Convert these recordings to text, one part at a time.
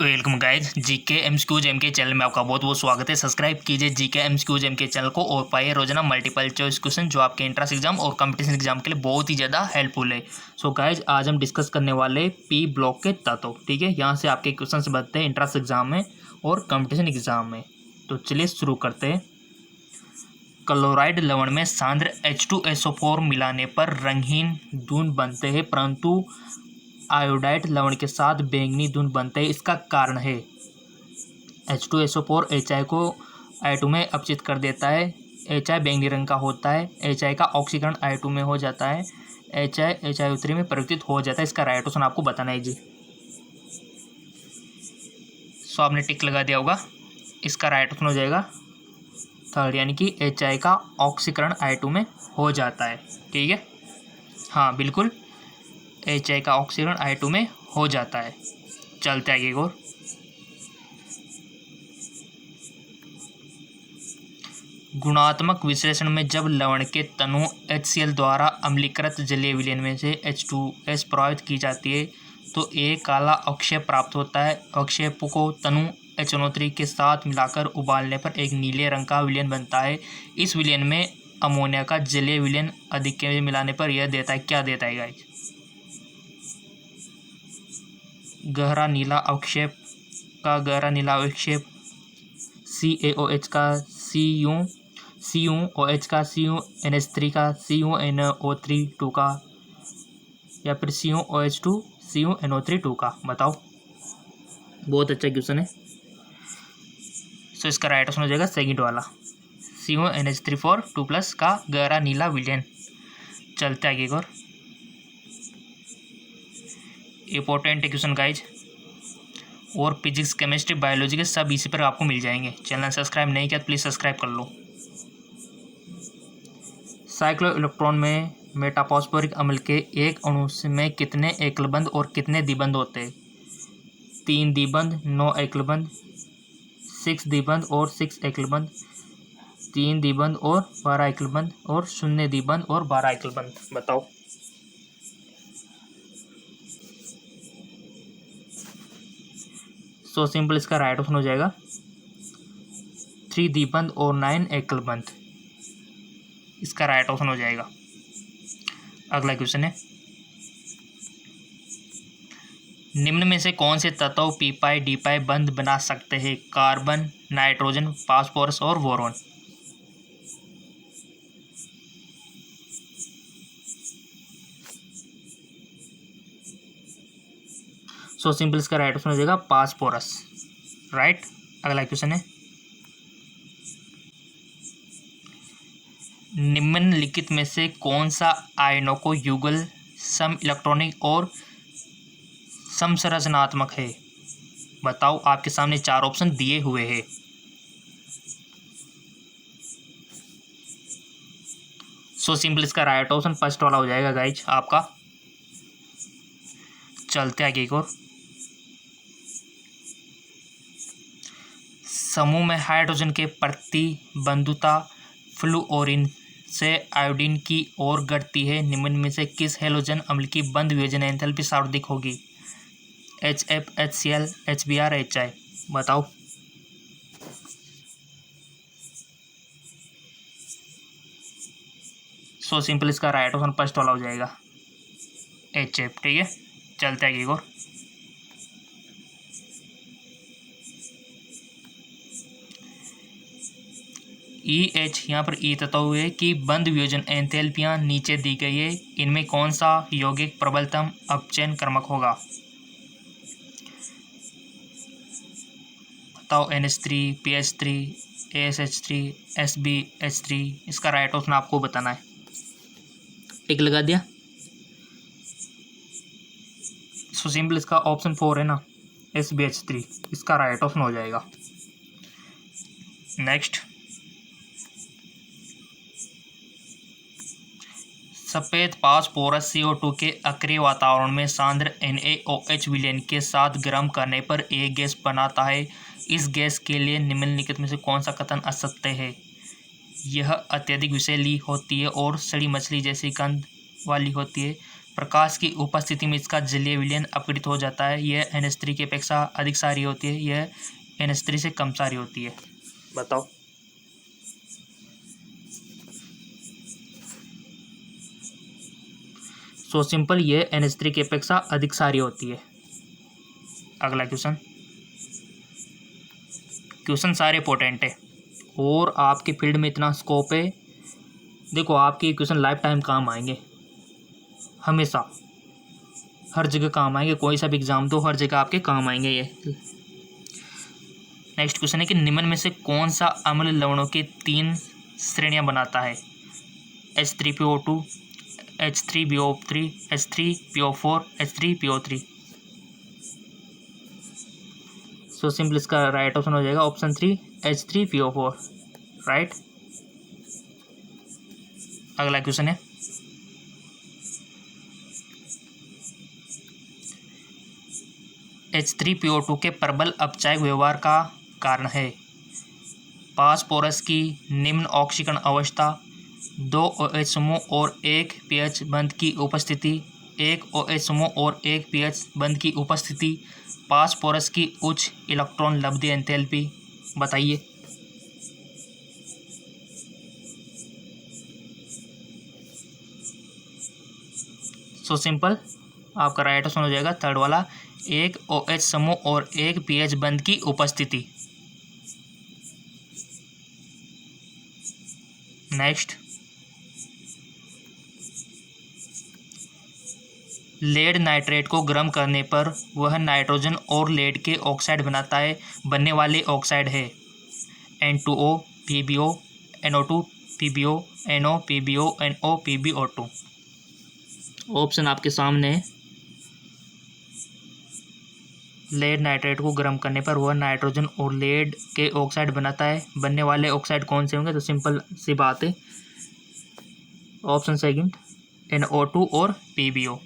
Welcome guys GK MCQs MK channel में आपका बहुत बहुत स्वागत है। सब्सक्राइब कीजिए जीके एमसीक्यूज एमके चैनल को और पाइए रोजाना मल्टीपल चॉइस क्वेश्चन जो आपके एंट्रेंस एग्जाम और कंपटीशन एग्जाम के लिए बहुत ही ज़्यादा हेल्पफुल है। सो गाइज आज हम डिस्कस करने वाले पी ब्लॉक के तत्व। ठीक है, यहाँ से आपके क्वेश्चन बनते हैं एंट्रेंस एग्जाम में और कंपटीशन एग्जाम में। तो चलिए शुरू करते हैं। क्लोराइड लवण में सांद्र H2SO4 मिलाने पर रंगहीन धुंध बनते हैं, परंतु आयोडाइड लवण के साथ बैंगनी धुंध बनते हैं। इसका कारण है H2SO4 HI को I2 में अपचित कर देता है। HI बैंगनी रंग का होता है। HI का ऑक्सीकरण I2 में हो जाता है। HI HiO3 में परिवर्तित हो जाता है। इसका राइट ऑप्शन आपको बताना है जी। सो आपने टिक लगा दिया होगा। इसका राइट ऑप्शन हो जाएगा थर्ड, यानी कि HI का ऑक्सीकरण I2 में हो जाता है। ठीक है, हाँ बिल्कुल, HI का ऑक्सीकरण I2 में हो जाता है। चलते आगे और गुणात्मक विश्लेषण में जब लवण के तनु HCl द्वारा अम्लीकृत जलीय विलयन में से H2S प्रभावित की जाती है तो एक काला अवक्षेप प्राप्त होता है। अवक्षेप को तनु HNO3 के साथ मिलाकर उबालने पर एक नीले रंग का विलयन बनता है। इस विलयन में अमोनिया का जलीय विलयन अधिक के मिलाने पर यह देता है, क्या देता है गाइस? गहरा नीला अवक्षेप का गहरा नीला अवक्षेप, CaOH का CuOH का CuNH3 का CuNO3 का, या फिर CuOH2 CuNO3 का। बताओ, बहुत अच्छा क्वेश्चन है। सो इसका राइट ऑप्शन हो जाएगा सेकंड वाला, CuNH3 का गहरा नीला विलयन। चलते आगे और इंपॉर्टेंट क्वेश्चन गाइज, और फिजिक्स केमिस्ट्री बायोलॉजी के सब इसी पर आपको मिल जाएंगे। चैनल सब्सक्राइब नहीं किया तो प्लीज़ सब्सक्राइब कर लो। साइक्लो इलेक्ट्रॉन में मेटाफॉस्फोरिक अम्ल के एक अणु में कितने एकलबंध और कितने द्विबंध होते हैं? 3 द्विबंध, 9 एकलबंध, 6 द्विबंध और 6 एकलबंध, 3 द्विबंध और 12 एकलबंध, और 0 द्विबंध और 12 एकलबंध। बताओ। सो सिंपल, इसका राइट ऑप्शन हो जाएगा 3 द्विबंध और 9 एकलबंध। इसका राइट ऑप्शन हो जाएगा। अगला क्वेश्चन है, निम्न में से कौन से तत्व पी डी बंध बना सकते हैं? कार्बन, नाइट्रोजन, फास्फोरस और बोरॉन। सो सिंपल, इसका राइट ऑप्शन हो जाएगा फास्फोरस। राइट। अगला क्वेश्चन है, निम्नलिखित में से कौन सा आयनों को युगल, सम इलेक्ट्रॉनिक और समसंरचनात्मक है? बताओ, आपके सामने 4 ऑप्शन दिए हुए हैं। सो सिंपल, इसका राइट ऑप्शन फर्स्ट वाला हो जाएगा गाइज आपका। चलते आगे और समूह में हाइड्रोजन के प्रतिबंधुता फ्लूओरिन से आयोडीन की ओर घटती है। निम्न में से किस हैलोजन अम्ल की बंध वियोजन एंथैल्पी सर्वाधिक होगी? HF, HCl, HBr, HI। बताओ। सो सिंपल, इसका राइट ऑप्शन फर्स्ट वाला हो जाएगा HF। ठीक है, चलते आगे और EH, यहाँ पर E तत्व है कि बंध वियोजन एंथैल्पियाँ नीचे दी गई है। इनमें कौन सा यौगिक प्रबलतम अपचयन क्रमक होगा? बताओ। NH3, PH3, ASH3, SbH3। इसका राइट ऑप्शन आपको बताना है। टिक लगा दिया। सो सिंपल, इसका ऑप्शन 4 है ना, SbH3। इसका राइट ऑप्शन हो जाएगा। नेक्स्ट, सफ़ेद फास्फोरस CO2 के अक्रिय वातावरण में सांद्र NaOH विलयन के साथ गर्म करने पर एक गैस बनाता है। इस गैस के लिए निम्नलिखित में से कौन सा कथन असत्य है? यह अत्यधिक विषैली होती है और सड़ी मछली जैसी गंध वाली होती है। प्रकाश की उपस्थिति में इसका जलीय विलयन अपघटित हो जाता है। यह NH3 की अपेक्षा अधिक सारी होती है, यह NH3 से कम सारी होती है। बताओ। सो सिंपल, यह NH3 की अपेक्षा अधिक सारी होती है। अगला क्वेश्चन, क्वेश्चन सारे इंपॉर्टेंट है और आपके फील्ड में इतना स्कोप है। देखो, आपके क्वेश्चन लाइफ टाइम काम आएंगे, हमेशा हर जगह काम आएंगे। कोई सा भी एग्जाम दो, हर जगह आपके काम आएंगे ये। नेक्स्ट क्वेश्चन है कि निम्न में से कौन सा अम्ल लवणों की 3 श्रेणियां बनाता है? H3PO2, H3BO3, H3PO4, H3PO3। So simple इसका राइट ऑप्शन हो जाएगा ऑप्शन 3, H3PO4, राइट। अगला क्वेश्चन है, H3PO2 के प्रबल अपचायक व्यवहार का कारण है? फास्फोरस की निम्न ऑक्सीकरण अवस्था, 2 OH समूह और 1 pH बंध की उपस्थिति, 1 OH समूह और 1 pH बंध की उपस्थिति, फास्फोरस की उच्च इलेक्ट्रॉन लब्धि एंथैल्पी। बताइए। सो सिंपल, आपका राइट ऑप्शन हो जाएगा थर्ड वाला, 1 OH समूह और 1 pH बंध की उपस्थिति। नेक्स्ट, लेड नाइट्रेट को गर्म करने पर वह नाइट्रोजन और लेड के ऑक्साइड बनाता है। बनने वाले ऑक्साइड है N2O, PbO, NO2, PbO, NO, PbO, NO, PbO2। Option आपके सामने है। लेड नाइट्रेट को गर्म करने पर वह नाइट्रोजन और लेड के ऑक्साइड बनाता है। बनने वाले ऑक्साइड कौन से होंगे? तो सिंपल सी बात है, ऑप्शन सेकंड, NO2 और PbO।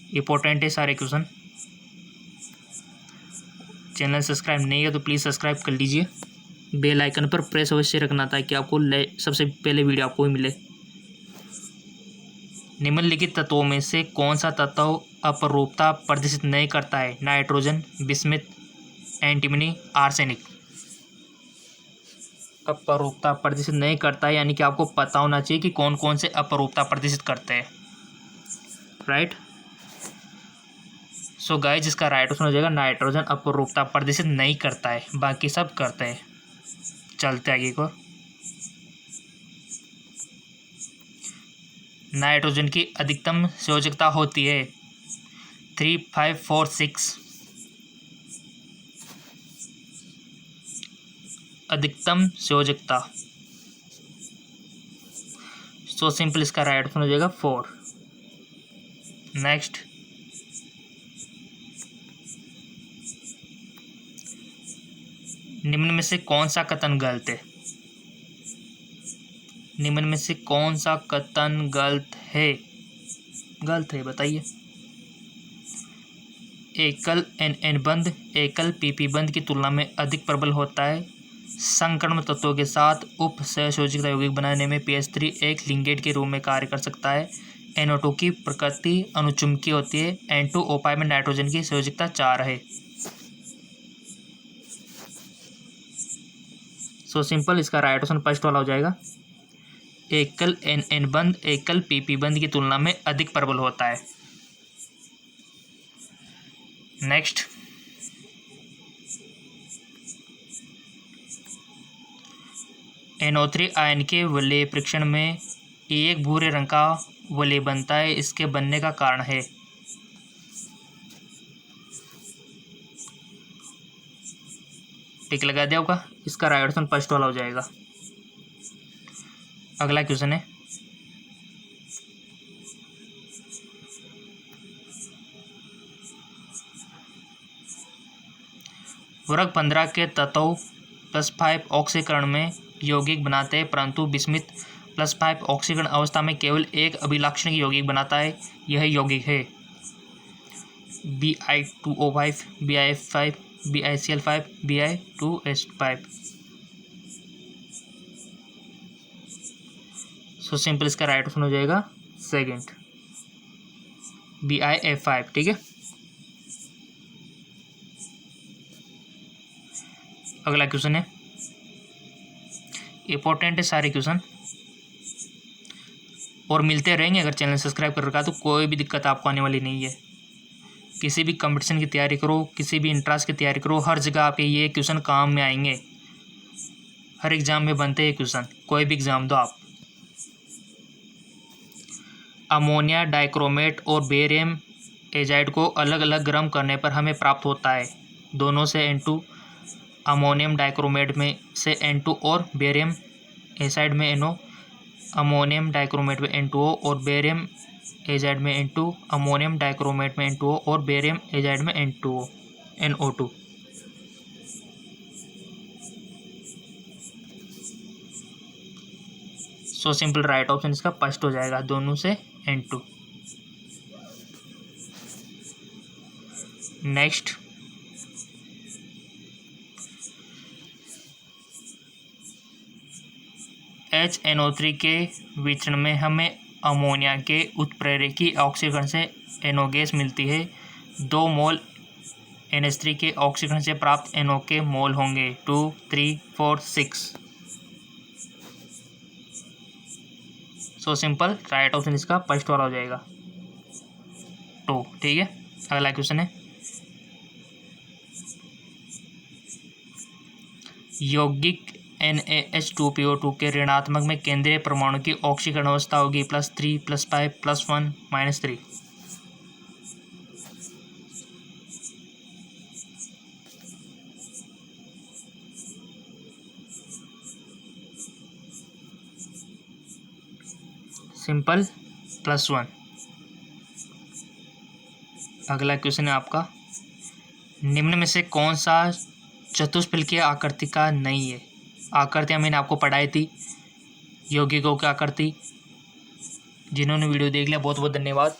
इंपॉर्टेंट है सारे क्वेश्चन। चैनल सब्सक्राइब नहीं है तो प्लीज़ सब्सक्राइब कर लीजिए। बेल आइकन पर प्रेस अवश्य रखना ताकि आपको सबसे पहले वीडियो आपको ही मिले। निम्नलिखित तत्वों में से कौन सा तत्व अपरूपता प्रदर्शित नहीं करता है? Nitrogen, bismuth, antimony, arsenic. अपरूपता प्रदर्शित नहीं करता है, यानी कि आपको पता होना चाहिए कि कौन कौन से अपरूपता प्रदर्शित करते हैं, राइट। सो गाइस, जिसका राइट ऑप्शन हो जाएगा नाइट्रोजन अपरूपता प्रदर्शित नहीं करता है, बाकी सब करते हैं। चलते आगे को। नाइट्रोजन की अधिकतम संयोजकता होती है 3, 5, 4, 6। अधिकतम संयोजकता, सो सिंपल इसका राइट ऑप्शन हो जाएगा 4। नेक्स्ट, निम्न में से कौन सा कथन गलत है? निम्न में से कौन सा कथन गलत है? गलत है, बताइए। एकल NN बंध एकल PP बंध की तुलना में अधिक प्रबल होता है। संकर्ण तत्वों के साथ उप सहसंयोजकता यौगिक बनाने में PH3 एक लिंगेट के रूप में कार्य कर सकता है। NO2 की प्रकृति अनुचुंबकीय होती है। N2O5 में नाइट्रोजन की संयोजकता 4 है। सो सिंपल, इसका राइट ऑप्शन फर्स्ट वाला हो जाएगा। एकल NN बंध एकल PP बंध की तुलना में अधिक प्रबल होता है। नेक्स्ट, NO3 आयन के वलय परीक्षण में एक भूरे रंग का वलय बनता है, इसके बनने का कारण है? टिक लगा दिया होगा, इसका राइट ऑप्शन फर्स्ट वाला हो जाएगा। अगला क्वेश्चन है, वर्ग 15 के तत्व +5 ऑक्सीकरण में यौगिक बनाते हैं, परंतु बिस्मिथ +5 ऑक्सीकरण अवस्था में केवल एक अभिलाक्षणिक यौगिक बनाता है। यह यौगिक है Bi2O5, BiF5, BiCl5, Bi2S5। So simple इसका राइट ऑप्शन हो जाएगा सेकंड। BiF5, ठीक है। अगला क्वेश्चन है, इंपॉर्टेंट है सारे क्वेश्चन और मिलते रहेंगे। अगर चैनल सब्सक्राइब कर रखा है तो कोई भी दिक्कत आपको आने वाली नहीं है। किसी भी कंपटीशन की तैयारी करो, किसी भी इंट्रांस की तैयारी करो, हर जगह आपके ये क्वेश्चन काम में आएंगे। हर एग्जाम में बनते हैं क्वेश्चन, कोई भी एग्जाम दो आप। अमोनिया डाइक्रोमेट और बेरियम एजाइड को अलग अलग गर्म करने पर हमें प्राप्त होता है दोनों से N2। अमोनियम डाइक्रोमेट में से N2 और बेरियम एजाइड में NO। अमोनियम डाइक्रोमेट में N2O और बेरियम एजाइड में N2। अमोनियम डाइक्रोमेट में N2O और बेरियम एजाइड में NO2। So simple right option इसका फर्स्ट हो जाएगा, दोनों से N2। नेक्स्ट, HNO3 के विचरण में हमें अमोनिया के उत्प्रेरकी ऑक्सीकरण से NO गैस मिलती है। 2 मोल NH3 के ऑक्सीकरण से प्राप्त NO के मोल होंगे 2, 3, 4, 6। सो सिंपल राइट ऑप्शन इसका फर्स्ट वाला हो जाएगा 2, ठीक है। अगला क्वेश्चन है, यौगिक NaH2PO2 के ऋणात्मक में केंद्रीय परमाणु की ऑक्सीकरण अवस्था होगी +3, +5, +1, -3। सिंपल +1। अगला क्वेश्चन है आपका, निम्न में से कौन सा चतुष्फलकीय आकृति का नहीं है। आकृतियाँ मैंने आपको पढ़ाई थी, यौगिकों की आकृति। जिन्होंने वीडियो देख लिया बहुत बहुत धन्यवाद,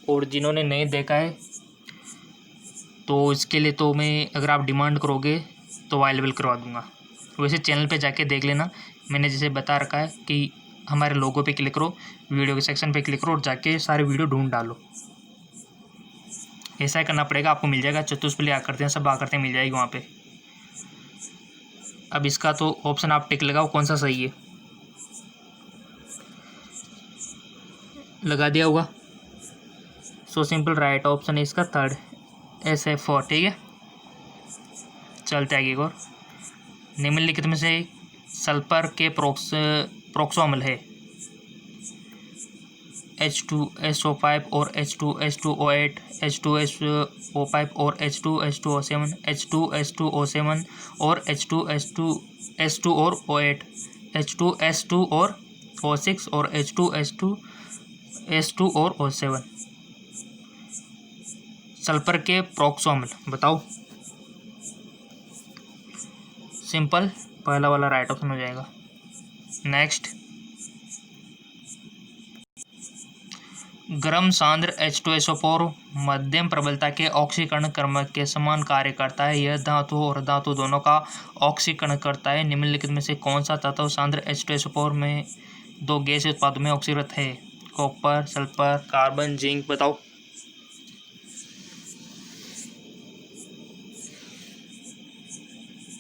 और जिन्होंने नहीं देखा है तो इसके लिए तो मैं, अगर आप डिमांड करोगे तो अवेलेबल करवा दूंगा। वैसे चैनल पे जाके देख लेना, मैंने जैसे बता रखा है कि हमारे लोगों पे क्लिक करो, वीडियो के सेक्शन पे क्लिक करो और जाके सारे वीडियो ढूंढ डालो। ऐसा ही करना पड़ेगा, आपको मिल जाएगा। चतुष्फलकीय आकृतियाँ, सब आकृतियाँ मिल जाएगी वहाँ पे। अब इसका तो ऑप्शन आप टिक लगाओ, कौन सा सही है, लगा दिया होगा। सो सिंपल राइट ऑप्शन है इसका थर्ड, SF4, ठीक है। चलते आगे और, निम्नलिखित में से सल्फर के प्रोक्सो अम्ल है H2SO5 और H2S2O8, H2SO5 और H2S2O7, H2S2O7 और H2S2 और O8, H2S2 और O6 और H2S2 और O7। सल्फर के प्रोक्सो अम्ल बताओ। सिंपल पहला वाला राइट ऑप्शन हो जाएगा। नेक्स्ट, गर्म सांद्र H2SO4 मध्यम प्रबलता के ऑक्सीकरण क्रम के समान कार्य करता है। यह धातु और धातु दोनों का ऑक्सीकरण करता है। निम्नलिखित में से कौन सा तत्व सांद्र H2SO4 में 2 गैसीय उत्पादों में ऑक्सीकृत है। कॉपर, सल्फर, कार्बन, जिंक बताओ।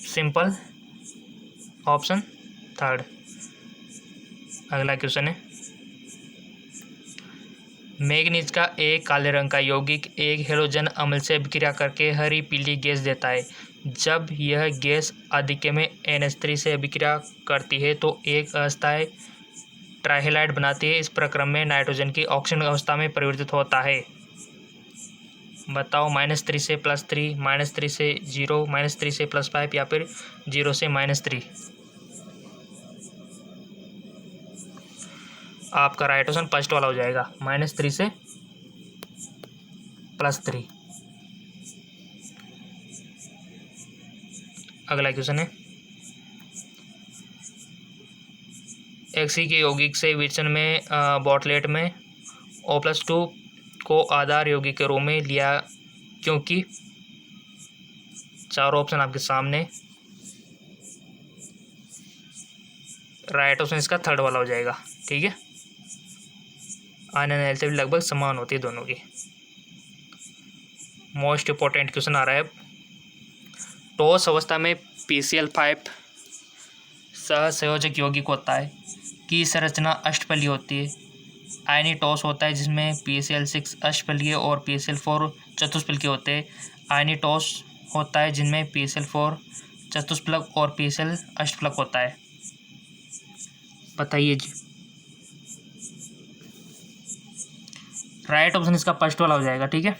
Simple option third. अगला क्वेश्चन है, मैग्नीज का एक काले रंग का यौगिक एक हैलोजन अम्ल से अभिक्रिया करके हरी पीली गैस देता है। जब यह गैस आधिक्य में NH3 से अभिक्रिया करती है तो एक अस्थायी ट्राइहेलाइड बनाती है। इस प्रक्रम में नाइट्रोजन की ऑक्सीजन अवस्था में परिवर्तित होता है। बताओ, -3 से +3, -3 से 0, -3 से +5 या फिर 0 से -3। आपका राइट ऑप्शन फर्स्ट वाला हो जाएगा, -3 से +3। अगला क्वेश्चन है, XC के यौगिक से विचलन में बॉटलेट में O+2 को आधार यौगिक के रूप में लिया क्योंकि। चारों ऑप्शन आपके सामने, राइट ऑप्शन इसका थर्ड वाला हो जाएगा, ठीक है। आयन एनर्जी लगभग समान होती है दोनों की। मोस्ट इंपॉर्टेंट क्वेश्चन आ रहा है, टॉस अवस्था में PCl5 सहसंयोजक यौगिक होता है की संरचना अष्टपलीय होती है। आयनी टॉस होता है जिसमें PCl6 अष्टपलीय और PCl4 चतुष्फलकीय होते हैं। आयनी टॉस होता है जिनमें PCl4 चतुष्फलक और PCl अष्टफलक होता है। बताइए जी। राइट ऑप्शन इसका फर्स्ट वाला हो जाएगा, ठीक है।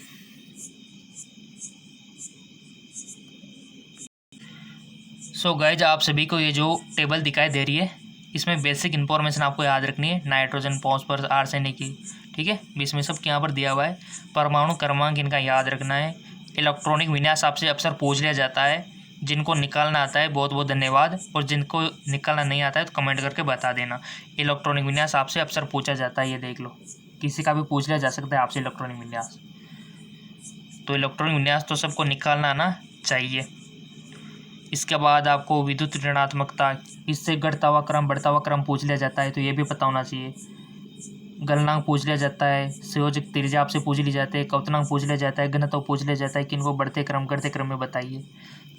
सो गाइज, आप सभी को ये जो टेबल दिखाई दे रही है, इसमें बेसिक इन्फॉर्मेशन आपको याद रखनी है, नाइट्रोजन, फॉस्फोरस, आर्सेनिक की, ठीक है। इसमें सब यहाँ पर दिया हुआ है। परमाणु क्रमांक इनका याद रखना है। इलेक्ट्रॉनिक विन्यास आपसे अक्सर पूछ लिया जाता है। जिनको निकालना आता है बहुत बहुत धन्यवाद, और जिनको निकालना नहीं आता है तो कमेंट करके बता देना। इलेक्ट्रॉनिक विन्यास आपसे अक्सर पूछा जाता है, ये देख लो, किसी का भी पूछ लिया जा सकता है आपसे इलेक्ट्रॉनिक विन्यास। तो इलेक्ट्रॉनिक विन्यास तो सबको निकालना आना चाहिए। इसके बाद आपको विद्युत ऋणात्मकता, इससे घटता हुआ क्रम बढ़ता हुआ क्रम पूछ लिया जाता है, तो ये भी पता होना चाहिए। गलनांक पूछ लिया जाता है, संयोजक त्रिज्या आपसे पूछ ली जाती है, क्वथनांक पूछ लिया जाता है, घनत्व पूछ लिया जाता है कि इनको बढ़ते क्रम घटते क्रम में बताइए।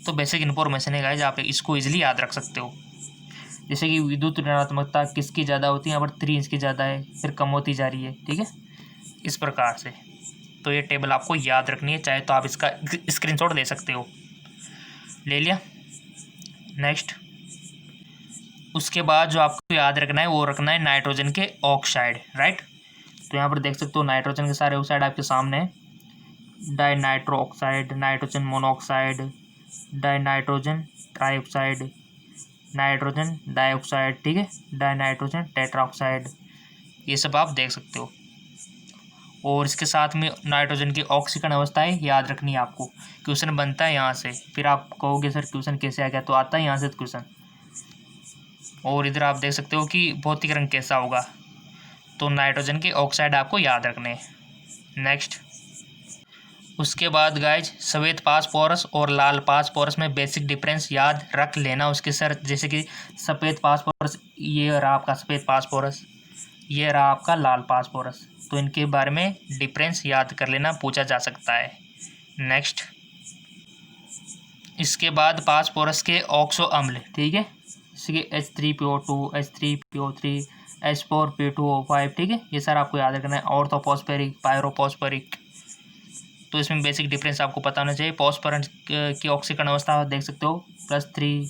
तो बेसिक इन्फॉर्मेशन है गाइस, आप इसको इजीली याद रख सकते हो। जैसे कि विद्युत ऋणात्मकता किसकी ज़्यादा होती है, यहाँ पर 3 इंच की ज़्यादा है, फिर कम होती जा रही है, ठीक है, इस प्रकार से। तो ये टेबल आपको याद रखनी है, चाहे तो आप इसका स्क्रीनशॉट ले सकते हो। ले लिया। नेक्स्ट, उसके बाद जो आपको याद रखना है वो रखना है नाइट्रोजन के ऑक्साइड, राइट। तो यहाँ पर देख सकते हो नाइट्रोजन के सारे ऑक्साइड आपके सामने हैं। Dinitro oxide, nitrogen monoxide, dinitrogen trioxide, nitrogen dioxide, ठीक है, डाई नाइट्रोजन टेट्राऑक्साइड, ये सब आप देख सकते हो। और इसके साथ में नाइट्रोजन की ऑक्सीकरण अवस्थाएं याद रखनी है आपको। क्वेश्चन बनता है यहाँ से, फिर आप कहोगे सर क्वेश्चन कैसे आ गया, तो आता है यहाँ से क्वेश्चन। और इधर आप देख सकते हो कि भौतिक रंग कैसा होगा, तो नाइट्रोजन के ऑक्साइड आपको याद रखने हैं। नेक्स्ट, उसके बाद गाइज सफ़ेद फास्फोरस और लाल फास्फोरस में बेसिक डिफरेंस याद रख लेना उसके सर। जैसे कि सफ़ेद फास्फोरस, ये रहा आपका सफ़ेद फास्फोरस, ये रहा आपका लाल फास्फोरस, तो इनके बारे में डिफरेंस याद कर लेना, पूछा जा सकता है। नेक्स्ट, इसके बाद फास्फोरस के ऑक्सो अम्ल, ठीक है, जैसे कि H3PO2, H3PO3, H4P2O5, ठीक है, ये सर आपको याद रखना है। ऑर्थोफॉस्फेरिक, पायरोफॉस्फेरिक, तो इसमें बेसिक डिफरेंस आपको पता होना चाहिए। फॉस्फोरस की ऑक्सीकरण अवस्था देख सकते हो, +3,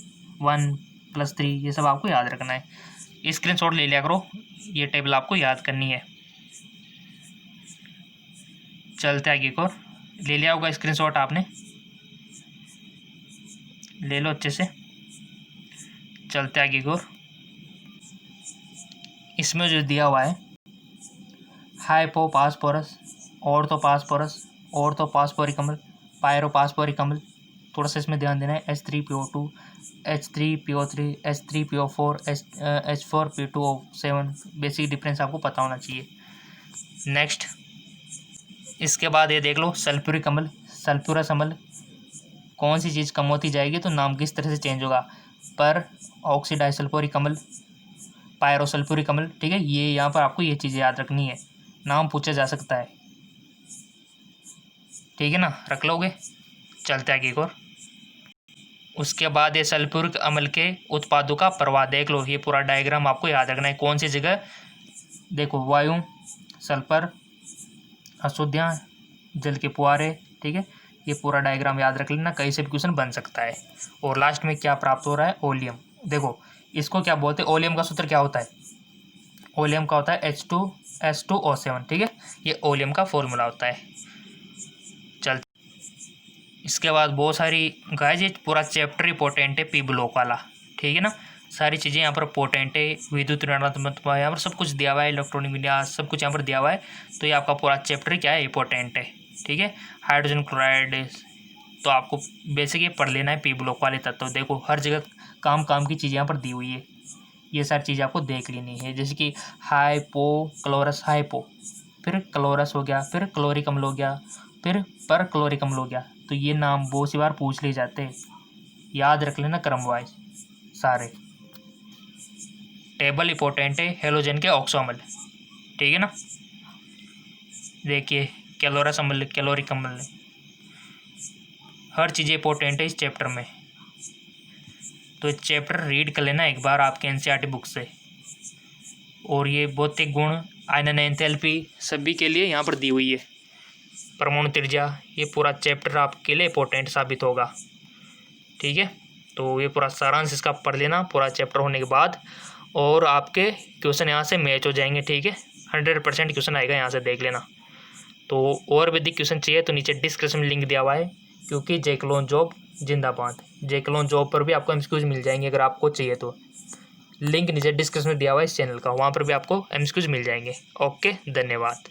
1, +3, ये सब आपको याद रखना है। स्क्रीनशॉट ले लिया करो, ये टेबल आपको याद करनी है। चलते आगे को, ले लिया होगा स्क्रीनशॉट आपने, ले लो अच्छे से। चलते आगे को, इसमें जो दिया हुआ है हाइपोफॉस्फोरस, ऑर्थोफॉस्फोरस, ऑर्थोफॉस्फोरिक अम्ल, पायरोफॉस्फोरिक अम्ल, थोड़ा सा इसमें ध्यान देना है। H3PO2, H3PO3, H3PO4, H4P2O7, basic difference आपको पता होना चाहिए। नेक्स्ट, इसके बाद ये देख लो सल्फ्यूरिक अम्ल, सल्फ्यूरस अम्ल, कौन सी चीज़ कम होती जाएगी तो नाम किस तरह से चेंज होगा, पर ऑक्सीडाइसल्फ्यूरिक अम्ल, पायरोसल्फ्यूरिक अम्ल, ठीक है। ये यहाँ पर आपको ये चीज़ें याद रखनी है, नाम पूछा जा सकता है, ठीक है ना, रख लोगे। चलते आगे एक और, उसके बाद ये सल्फ्यूरिक अम्ल के उत्पादों का प्रवाह देख लो। ये पूरा डायग्राम आपको याद रखना है, कौन सी जगह, देखो वायु, सल्फर, अशुद्धियाँ, जल के फुहारे, ठीक है, ये पूरा डायग्राम याद रख लेना, कहीं से भी क्वेश्चन बन सकता है। और लास्ट में क्या प्राप्त हो रहा है, ओलियम। देखो इसको क्या बोलते हैं, ओलियम का सूत्र क्या होता है, ओलियम का होता है H2S2O7, ठीक है, ये ओलियम का फॉर्मूला होता है। चल, इसके बाद बहुत सारी गाइस, ये पूरा चैप्टर इंपॉर्टेंट है, पी ब्लॉक वाला, ठीक है ना, सारी चीज़ें यहाँ पर इंपॉर्टेंट है। विद्युत ऋणात्मकता यहाँ पर सब कुछ दिया हुआ है, इलेक्ट्रॉनिक विन्यास सब कुछ यहाँ पर दिया हुआ है, तो ये आपका पूरा चैप्टर क्या है, इंपॉर्टेंट है, ठीक है। हाइड्रोजन क्लोराइड, तो आपको बेसिक ये पढ़ लेना है, पी ब्लॉक वाले तत्व। देखो हर जगह काम काम की चीज़ यहाँ पर दी हुई है, ये सारी चीज़ आपको देख लेनी है। जैसे कि हाइपो क्लोरस, हाइपो, फिर क्लोरस हो गया, फिर क्लोरिक अम्ल हो गया, फिर पर क्लोरिक अम्ल हो गया, तो ये नाम बहुत सी बार पूछ ले जाते हैं, याद रख लेना क्रम वाइज सारे। टेबल इंपॉर्टेंट है, हेलोजन के ऑक्सो अम्ल, ठीक है ना। देखिए कैलोरस अम्ल, कैलोरिक अम्ल, हर चीज़ इंपॉर्टेंट है इस चैप्टर में। तो चैप्टर रीड कर लेना एक बार आपके एनसीईआरटी बुक से। और ये भौतिक गुण, आयनन एंथैल्पी सभी के लिए यहाँ पर दी हुई है। परमाणु त्रिज्या, ये पूरा चैप्टर आपके लिए इंपॉर्टेंट साबित होगा। ठीक है, तो ये पूरा सारांश इसका पढ़ लेना पूरा चैप्टर होने के बाद, और आपके क्वेश्चन यहाँ से मैच हो जाएंगे। ठीक है, 100% क्वेश्चन आएगा, यहाँ से देख लेना। तो और भी अधिक क्वेश्चन चाहिए तो नीचे डिस्क्रिप्शन में लिंक दिया हुआ है, क्योंकि जैकलॉन जॉब जिंदाबाद। जैकलॉन जॉब पर भी आपको एमसीक्यूज मिल जाएंगे अगर आपको चाहिए तो। लिंक नीचे डिस्क्रिप्शन में दिया हुआ है इस चैनल का, वहाँ पर भी आपको एमसीक्यूज मिल जाएंगे। ओके, धन्यवाद।